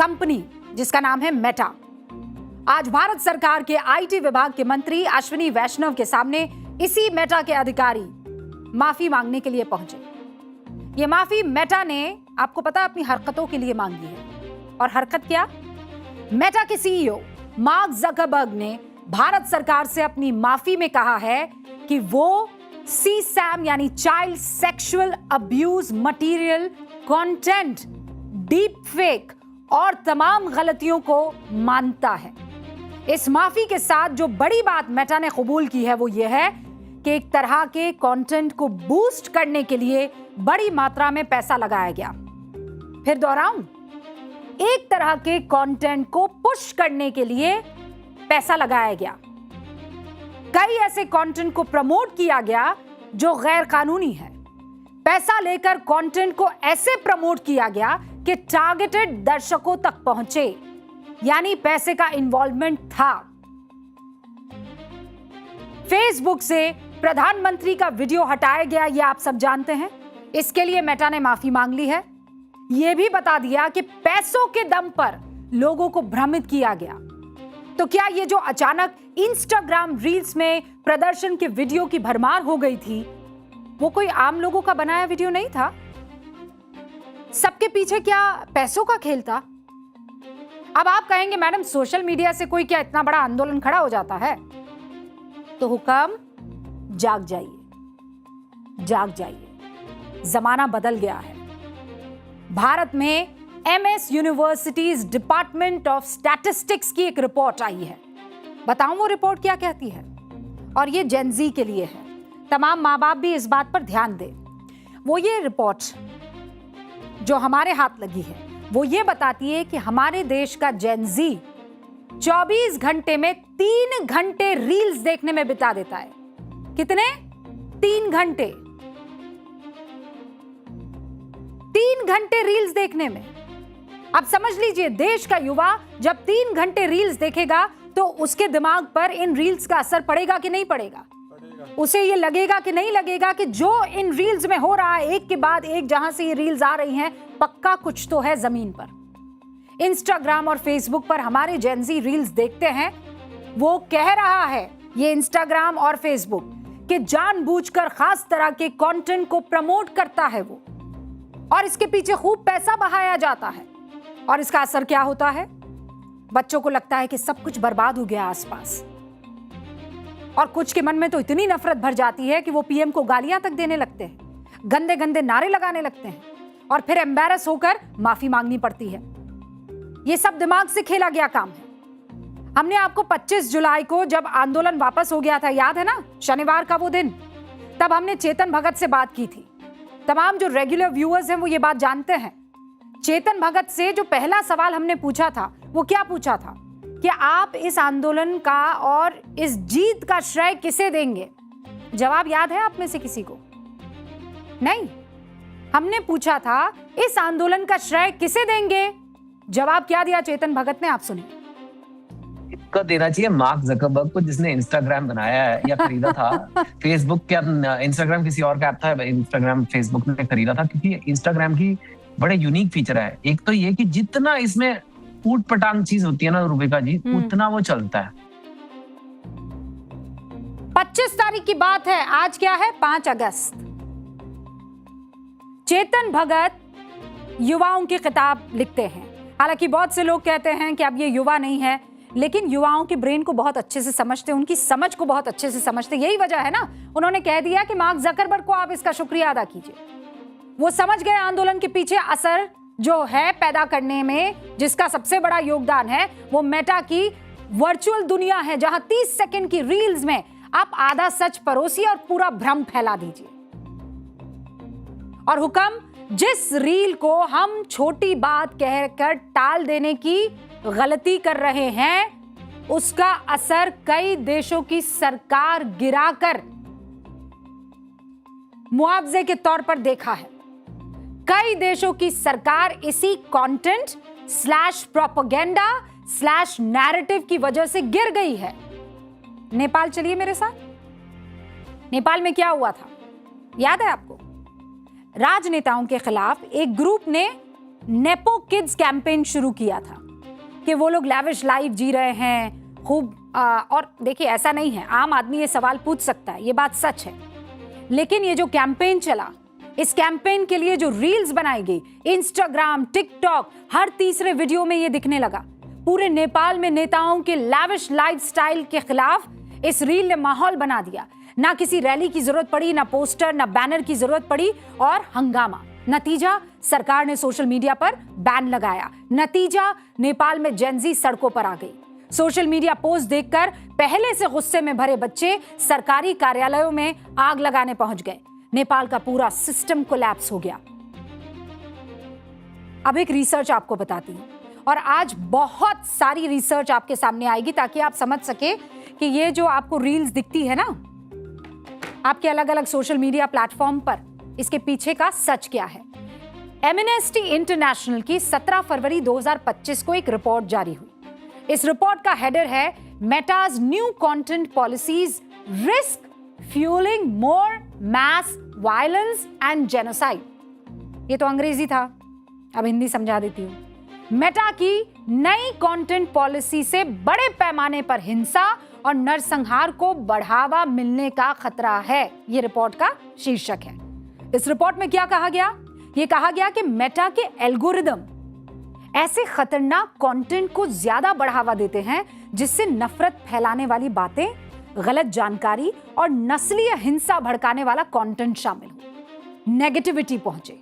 Company जिसका नाम है मेटा आज भारत सरकार के आईटी विभाग के मंत्री अश्विनी वैष्णव के सामने इसी मेटा के अधिकारी माफी मांगने के लिए पहुंचे। ये माफी मेटा ने, आपको पता, अपनी हरकतों के लिए मांगी है। और हरकत क्या? मेटा के सीईओ मार्क जकरबर्ग ने भारत सरकार से अपनी माफी में कहा है कि वो सीसैम यानी child sexual abuse material, content, deep fake और तमाम गलतियों को मानता है। इस माफी के साथ जो बड़ी बात मेटा ने कबूल की है वो ये है कि एक तरह के कंटेंट को बूस्ट करने के लिए बड़ी मात्रा में पैसा लगाया गया। फिर दोहराऊं, एक तरह के कंटेंट को पुश करने के लिए पैसा लगाया गया। कई ऐसे कंटेंट को प्रमोट किया गया जो गैर कानूनी है। पैसा लेकर कंटेंट को ऐसे प्रमोट किया गया कि टारगेटेड दर्शकों तक पहुंचे, यानी पैसे का इन्वॉल्वमेंट था। फेसबुक से प्रधानमंत्री का वीडियो हटाया गया, यह आप सब जानते हैं। इसके लिए मेटा ने माफी मांग ली है। यह भी बता दिया कि पैसों के दम पर लोगों को भ्रमित किया गया। तो क्या ये जो अचानक इंस्टाग्राम रील्स में प्रदर्शन के वीडियो की भरमार हो गई थी, वो कोई आम लोगों का बनाया वीडियो नहीं था? सबके पीछे क्या पैसों का खेल था? अब आप कहेंगे मैडम सोशल मीडिया से कोई क्या इतना बड़ा आंदोलन खड़ा हो जाता है? तो हुक्म, जाग जाइए, जाग जाइए, जमाना बदल गया है। भारत में MS universities department of statistics की एक रिपोर्ट आई है। बताऊं वो रिपोर्ट क्या कहती है? और ये जेनजी के लिए है, तमाम माँ बाप भी इस बात पर ध्यान दें। वो ये रिपोर्ट जो हमारे हाथ लगी है वो ये बताती है कि हमारे देश का जेनजी 24 घंटे में 3 घंटे रील्स देखने में बिता देता है। कितने? 3 घंटे। 3 घंटे रील्स देखने में। अब समझ लीजिए, देश का युवा जब 3 घंटे रील्स देखेगा तो उसके दिमाग पर इन रील्स का असर पड़ेगा कि नहीं पड़ेगा? उसे ये लगेगा कि नहीं लगेगा कि जो इन रील्स में हो रहा है, एक के बाद एक जहां से ये रील्स आ रही हैं, पक्का कुछ तो है जमीन पर। इंस्टाग्राम और फेसबुक पर हमारे जेनजी रील्स देखते हैं। वो कह रहा है, ये इंस्टाग्राम और फेसबुक, कि जानबूझकर खास तरह के कंटेंट को प्रमोट करता है वो, और इसके पीछे खूब पैसा बहाया जाता है। और इसका असर क्या होता है? बच्चों को लगता है कि सब कुछ बर्बाद हो गया आसपास, और कुछ के मन में तो इतनी नफरत भर जाती है कि वो पीएम को गालियां तक देने लगते हैं, गंदे गंदे नारे लगाने लगते हैं, और फिर एम्बैरस होकर माफी मांगनी पड़ती है। ये सब दिमाग से खेला गया काम है। हमने आपको 25 जुलाई को जब आंदोलन वापस हो गया था, याद है ना, शनिवार का वो दिन, तब हमने चेतन भगत से बात की थी। तमाम जो रेगुलर व्यूअर्स हैं वो ये बात जानते हैं। चेतन भगत से जो पहला सवाल हमने पूछा था वो क्या पूछा था कि आप इस आंदोलन का और इस जीत का श्रेय किसे देंगे? जवाब याद है आप में से किसी को? नहीं। हमने पूछा था इस आंदोलन का श्रेय किसे देंगे? जवाब क्या दिया चेतन भगत ने, आप सुनिए। इसका देना चाहिए मार्क जकरबर्ग को, जिसने इंस्टाग्राम बनाया है या खरीदा था। फेसबुक क्या, इंस्टाग्राम किसी और का ऐप था, इंस्टाग्राम फेसबुक ने खरीदा था, क्योंकि इंस्टाग्राम की बड़े यूनिक फीचर है। एक तो ये कि जितना इसमें ऊट पटांग चीज होती है ना रूबिका जी, उतना वो चलता है। 25 तारीख की बात है, आज क्या है? 5 अगस्त। चेतन भगत युवाओं की किताब लिखते हैं। हालांकि बहुत से लोग कहते हैं कि अब ये युवा नहीं है, लेकिन युवाओं की ब्रेन को बहुत अच्छे से समझते, उनकी समझ को बहुत अच्छे से समझते। यही वजह है ना, उन्होंने कह दिया कि मार्क जकरबर्ग को आप इसका शुक्रिया अदा कीजिए। वो समझ गए आंदोलन के पीछे असर जो है पैदा करने में, जिसका सबसे बड़ा योगदान है वो मेटा की वर्चुअल दुनिया है, जहां 30 सेकंड की रील्स में आप आधा सच परोसिए और पूरा भ्रम फैला दीजिए। और हुक्म, जिस रील को हम छोटी बात कहकर टाल देने की गलती कर रहे हैं, उसका असर कई देशों की सरकार गिराकर मुआवजे के तौर पर देखा है। कई देशों की सरकार इसी content slash propaganda slash narrative की वजह से गिर गई है। नेपाल चलिए मेरे साथ। नेपाल में क्या हुआ था, याद है आपको? राजनेताओं के खिलाफ एक ग्रुप ने नेपो किड्स कैंपेन शुरू किया था कि वो लोग लैविश लाइफ जी रहे हैं खूब। और देखिए, ऐसा नहीं है, आम आदमी ये सवाल पूछ सकता है, ये बात सच है। लेकिन ये जो कैंपेन चला, इस कैंपेन के लिए जो रील्स बनाई गई, इंस्टाग्राम, टिकटॉक, हर तीसरे वीडियो में ये दिखने लगा। पूरे नेपाल में नेताओं के लैविश लाइफस्टाइल के खिलाफ इस रील ने माहौल बना दिया। ना किसी रैली की जरूरत पड़ी, ना पोस्टर, ना बैनर की जरूरत पड़ी, और हंगामा। नतीजा, सरकार ने सोशल मीडिया पर बैन लगाया। नतीजा, नेपाल में जेनजी सड़कों पर आ गई। सोशल मीडिया पोस्ट देखकर पहले से गुस्से में भरे बच्चे सरकारी कार्यालयों में आग लगाने पहुंच गए। नेपाल का पूरा सिस्टम कोलैप्स हो गया। अब एक रिसर्च आपको बताती हूं, और आज बहुत सारी रिसर्च आपके सामने आएगी ताकि आप समझ सके कि ये जो आपको रील्स दिखती है ना आपके अलग अलग सोशल मीडिया प्लेटफॉर्म पर, इसके पीछे का सच क्या है। एमनेस्टी इंटरनेशनल की 17 फरवरी 2025 को एक रिपोर्ट जारी हुई। इस रिपोर्ट का हेडर है Meta's new content policies risk fuelling more mass violence and genocide. ये तो अंग्रेजी था, अब हिंदी समझा देती हूं। मेटा की नई कंटेंट पॉलिसी से बड़े पैमाने पर हिंसा और नरसंहार को बढ़ावा मिलने का खतरा है, ये रिपोर्ट का शीर्षक है। इस रिपोर्ट में क्या कहा गया? ये कहा गया कि मेटा के एल्गोरिदम ऐसे खतरनाक कंटेंट को ज्यादा बढ़ावा देते हैं जिससे नफरत फैलाने वाली बातें, गलत जानकारी और नस्लीय हिंसा भड़काने वाला कंटेंट शामिल हो, नेगेटिविटी पहुंचे।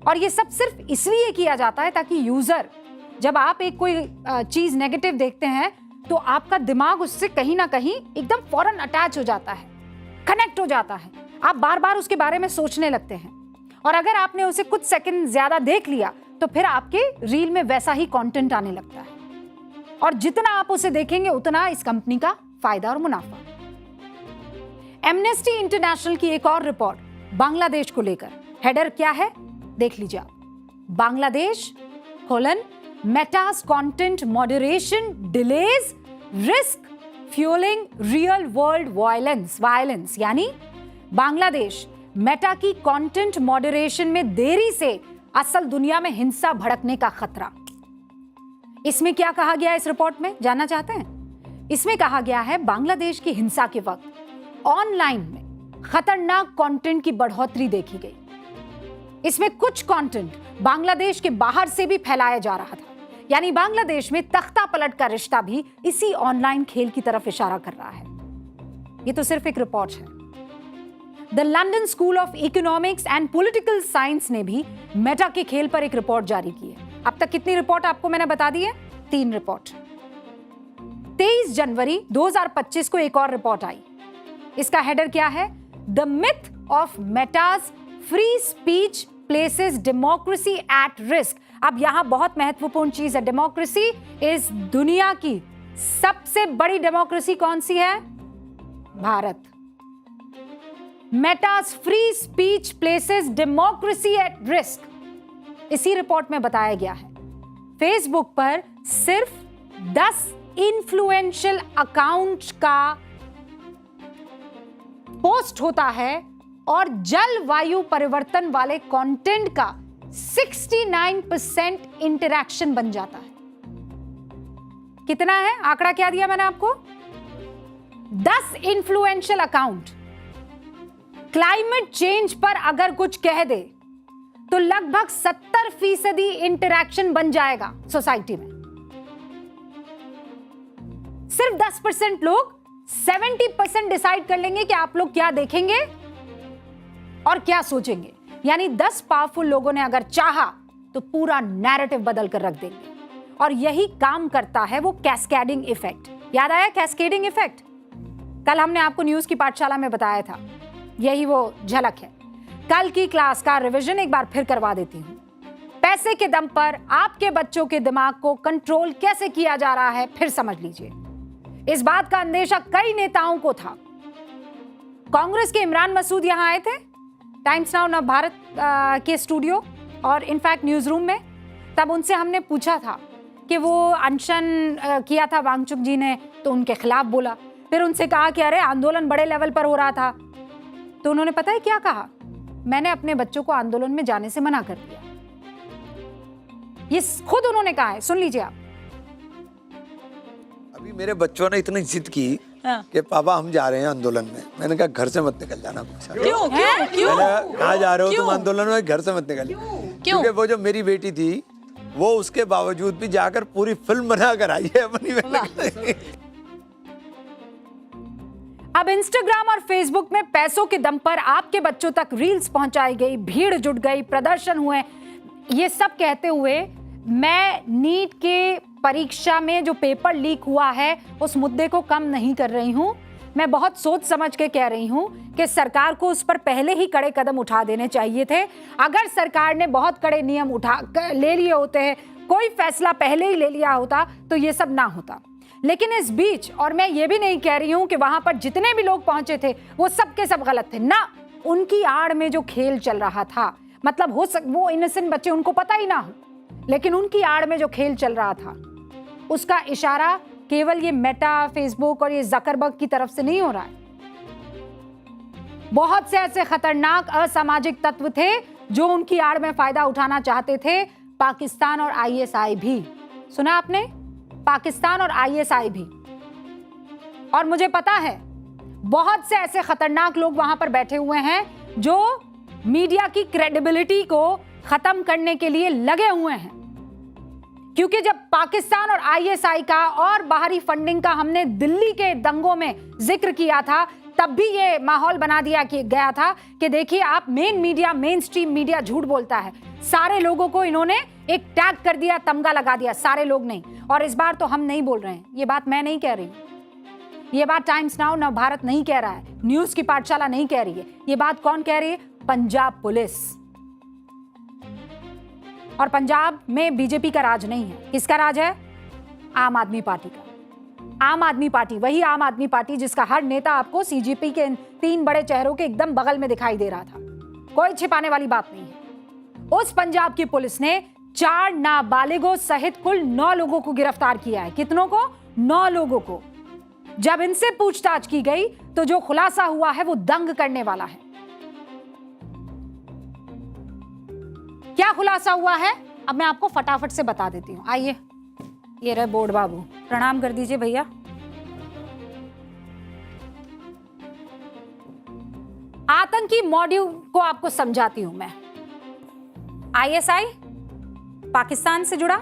और ये सब सिर्फ इसलिए किया जाता है ताकि यूजर, जब आप एक कोई चीज नेगेटिव देखते हैं तो आपका दिमाग उससे कहीं ना कहीं एकदम फौरन अटैच हो जाता है, कनेक्ट हो जाता है। आप बार बार उसके बारे में सोचने लगते हैं, और अगर आपने उसे कुछ सेकंड ज्यादा देख लिया तो फिर आपके रील में वैसा ही कंटेंट आने लगता है, और जितना आप उसे देखेंगे उतना इस कंपनी का फायदा और मुनाफा। एमनेस्टी इंटरनेशनल की एक और रिपोर्ट बांग्लादेश को लेकर, हेडर क्या है देख लीजिए आप। Bangladesh Metas content moderation delays risk fuelling real world violence, यानी बांग्लादेश मेटा की कंटेंट मॉडरेशन में देरी से असल दुनिया में हिंसा भड़कने का खतरा। इसमें क्या कहा गया इस रिपोर्ट में, जानना चाहते हैं? इसमें कहा गया है बांग्लादेश की हिंसा के वक्त ऑनलाइन में खतरनाक कंटेंट की बढ़ोतरी देखी गई। इसमें कुछ कंटेंट बांग्लादेश के बाहर से भी फैलाया जा रहा था, यानी बांग्लादेश में तख्ता पलट का रिश्ता भी इसी ऑनलाइन खेल की तरफ इशारा कर रहा है। ये तो सिर्फ एक रिपोर्ट है। The London school of economics and political science ने भी मेटा के खेल पर एक रिपोर्ट जारी की है। अब तक कितनी रिपोर्ट आपको मैंने बता दी है? 3 रिपोर्ट। 23 जनवरी 2025 को एक और रिपोर्ट आई। इसका हेडर क्या है? The myth of Meta's free speech places democracy at risk. अब यहां बहुत महत्वपूर्ण चीज है, डेमोक्रेसी इस दुनिया की सबसे बड़ी डेमोक्रेसी कौन सी है? Bharat. Metas free speech places democracy at risk, इसी रिपोर्ट में बताया गया है। फेसबुक पर सिर्फ 10 इन्फ्लुएंशियल अकाउंट का पोस्ट होता है और जलवायु परिवर्तन वाले कंटेंट का 69% इंटरैक्शन बन जाता है। कितना है? आंकड़ा क्या दिया मैंने आपको? 10 इन्फ्लुएंशियल अकाउंट क्लाइमेट चेंज पर अगर कुछ कह दे तो लगभग 70% इंटरैक्शन बन जाएगा सोसाइटी में। सिर्फ 10% लोग 70% डिसाइड कर लेंगे कि आप लोग क्या देखेंगे और क्या सोचेंगे। यानी 10 पावरफुल लोगों ने अगर चाहा तो पूरा नैरेटिव बदल कर रख देंगे। और यही काम करता है वो कैस्केडिंग इफेक्ट। याद आया कैस्केडिंग इफेक्ट? कल हमने आपको न्यूज की पाठशाला में बताया था, यही वो झलक है। कल की क्लास का रिवीजन एक बार फिर करवा देती हूं। पैसे के दम पर आपके बच्चों के दिमाग को कंट्रोल कैसे किया जा रहा है फिर समझ लीजिए। इस बात का अंदेशा कई नेताओं को था। कांग्रेस के इमरान मसूद यहां आए थे टाइम्स नाउ नव भारत के स्टूडियो और इनफैक्ट न्यूज रूम में। तब उनसे हमने पूछा था कि वो अनशन किया था वांगचुक जी ने, तो उनके खिलाफ बोला। फिर उनसे कहा कि अरे आंदोलन बड़े लेवल पर हो रहा था, तो उन्होंने पता है क्या कहा? मैंने अपने बच्चों को आंदोलन में जाने से मना कर दिया। ये खुद उन्होंने कहा है, सुन लीजिए आप। अभी मेरे बच्चों ने इतनी जिद की हाँ। कि पापा हम जा रहे हैं आंदोलन में। मैंने कहा घर से मत निकल जाना। क्यों क्यों क्यों मैंने कहा जा रहे हो तुम क्यों? आंदोलन में, घर से मत निकल। क्यों? क्योंकि वो जो मेरी बेटी थी वो उसके बावजूद भी जाकर पूरी फिल्म बना कर आई है अपनी। अब इंस्टाग्राम और फेसबुक में पैसों के दम पर आपके बच्चों तक रील्स पहुंचाई गई, भीड़ जुट गई, प्रदर्शन हुए, ये सब कहते हुए मैं नीट के परीक्षा में जो पेपर लीक हुआ है उस मुद्दे को कम नहीं कर रही हूं। मैं बहुत सोच समझ के कह रही हूं कि सरकार को उस पर पहले ही कड़े कदम उठा देने चाहिए थे। अगर सरकार ने बहुत कड़े नियम ले लिए होते हैं, कोई फैसला पहले ही ले लिया होता तो ये सब ना होता। लेकिन इस बीच, और मैं ये भी नहीं कह रही हूं कि वहां पर जितने भी लोग पहुंचे थे वो सब के सब गलत थे ना, उनकी आड़ में जो खेल चल रहा था, मतलब वो इनोसेंट बच्चे, उनको पता ही ना हो, लेकिन उनकी आड़ में जो खेल चल रहा था उसका इशारा केवल ये मेटा, फेसबुक और ये जकरबर्ग की तरफ से नहीं हो रहा है। बहुत से ऐसे खतरनाक असामाजिक तत्व थे जो उनकी आड़ में फायदा उठाना चाहते थे, पाकिस्तान और आईएसआई भी। सुना आपने? पाकिस्तान और आईएसआई भी। और मुझे पता है बहुत से ऐसे खतरनाक लोग वहां पर बैठे हुए हैं जो मीडिया की क्रेडिबिलिटी को खत्म करने के लिए लगे हुए हैं। क्योंकि जब पाकिस्तान और आईएसआई का और बाहरी फंडिंग का हमने दिल्ली के दंगों में जिक्र किया था, तब भी ये माहौल बना दिया गया था कि देखिए आप मेन स्ट्रीम मीडिया झूठ बोलता है। सारे लोगों को इन्होंने एक टैग कर दिया, तमगा लगा दिया, सारे लोग नहीं। और इस बार तो हम नहीं बोल रहे हैं, ये बात मैं नहीं कह रही, ये बात टाइम्स नाउ नवभारत नहीं कह रहा है, न्यूज की पाठशाला नहीं कह रही है, ये बात कौन कह रही है? पंजाब पुलिस। और पंजाब में बीजेपी का राज नहीं है, किसका राज है? आम आदमी पार्टी का। आम आदमी पार्टी, वही आम आदमी पार्टी जिसका हर नेता आपको सीजेपी के 3 बड़े चेहरों के एकदम बगल में दिखाई दे रहा था, कोई छिपाने वाली बात नहीं है। उस पंजाब की पुलिस ने 4 नाबालिगों सहित कुल 9 लोगों को गिरफ्तार किया है। कितनों को? 9 लोगों को। जब इनसे पूछताछ की गई तो जो खुलासा हुआ है वो दंग करने वाला है। क्या खुलासा हुआ है अब मैं आपको फटाफट से बता देती हूं। आइए, ये रहे बोर्ड बाबू, प्रणाम कर दीजिए भैया। आतंकी मॉड्यूल को आपको समझाती हूं मैं। आईएसआई पाकिस्तान से जुड़ा,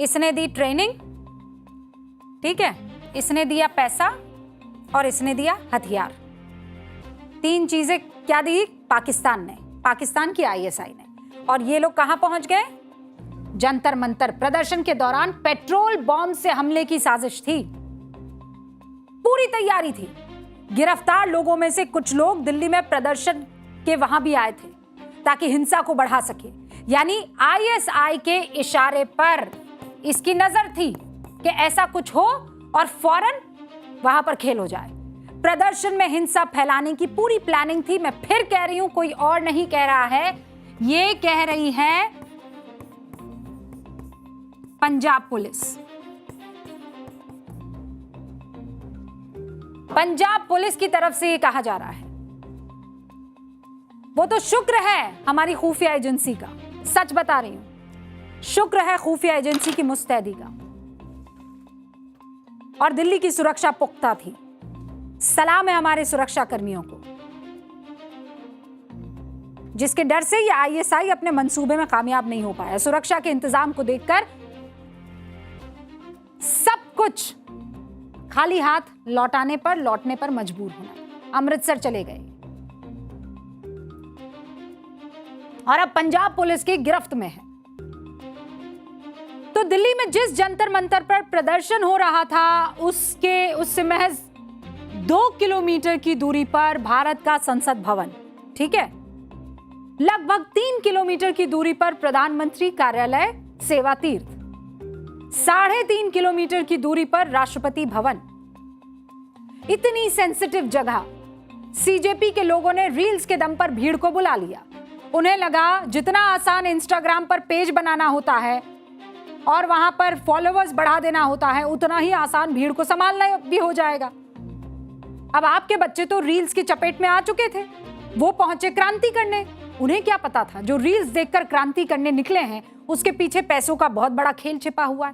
इसने दी ट्रेनिंग, ठीक है, इसने दिया पैसा और इसने दिया हथियार। 3 चीजें क्या दी पाकिस्तान ने, पाकिस्तान की आईएसआई ने। और ये लोग कहां पहुंच गए? जंतर मंतर। प्रदर्शन के दौरान पेट्रोल बॉम्ब से हमले की साजिश थी, पूरी तैयारी थी। गिरफ्तार लोगों में से कुछ लोग दिल्ली में प्रदर्शन के वहां भी आए थे ताकि हिंसा को बढ़ा सके। यानी आईएसआई के इशारे पर इसकी नजर थी कि ऐसा कुछ हो और फौरन वहां पर खेल हो जाए। प्रदर्शन में हिंसा फैलाने की पूरी प्लानिंग थी। मैं फिर कह रही हूं, कोई और नहीं कह रहा है, ये कह रही है पंजाब पुलिस। पंजाब पुलिस की तरफ से ये कहा जा रहा है। वो तो शुक्र है हमारी खुफिया एजेंसी का, सच बता रही हूं, शुक्र है खुफिया एजेंसी की मुस्तैदी का। और दिल्ली की सुरक्षा पुख्ता थी। सलाम है हमारे सुरक्षा कर्मियों को, जिसके डर से ये आईएसआई अपने मंसूबे में कामयाब नहीं हो पाया। सुरक्षा के इंतजाम को देखकर सब कुछ खाली हाथ लौटने पर मजबूर होना। अमृतसर चले गए और अब पंजाब पुलिस की गिरफ्त में है। तो दिल्ली में जिस जंतर मंतर पर प्रदर्शन हो रहा था उससे महज 2 किलोमीटर की दूरी पर भारत का संसद भवन, ठीक है, लगभग 3 किलोमीटर की दूरी पर प्रधानमंत्री कार्यालय सेवा तीर्थ, 3.5 किलोमीटर की दूरी पर राष्ट्रपति भवन। इतनी सेंसिटिव जगह सीजेपी के लोगों ने रील्स के दम पर भीड़ को बुला लिया। उन्हें लगा जितना आसान इंस्टाग्राम पर पेज बनाना होता है और वहां पर फॉलोअर्स बढ़ा देना होता है, उतना ही आसान भीड़ को संभालना भी हो जाएगा। अब आपके बच्चे तो रील्स की चपेट में आ चुके थे, वो पहुंचे क्रांति करने। उन्हें क्या पता था जो रील्स देखकर क्रांति करने निकले हैं उसके पीछे पैसों का बहुत बड़ा खेल छिपा हुआ है।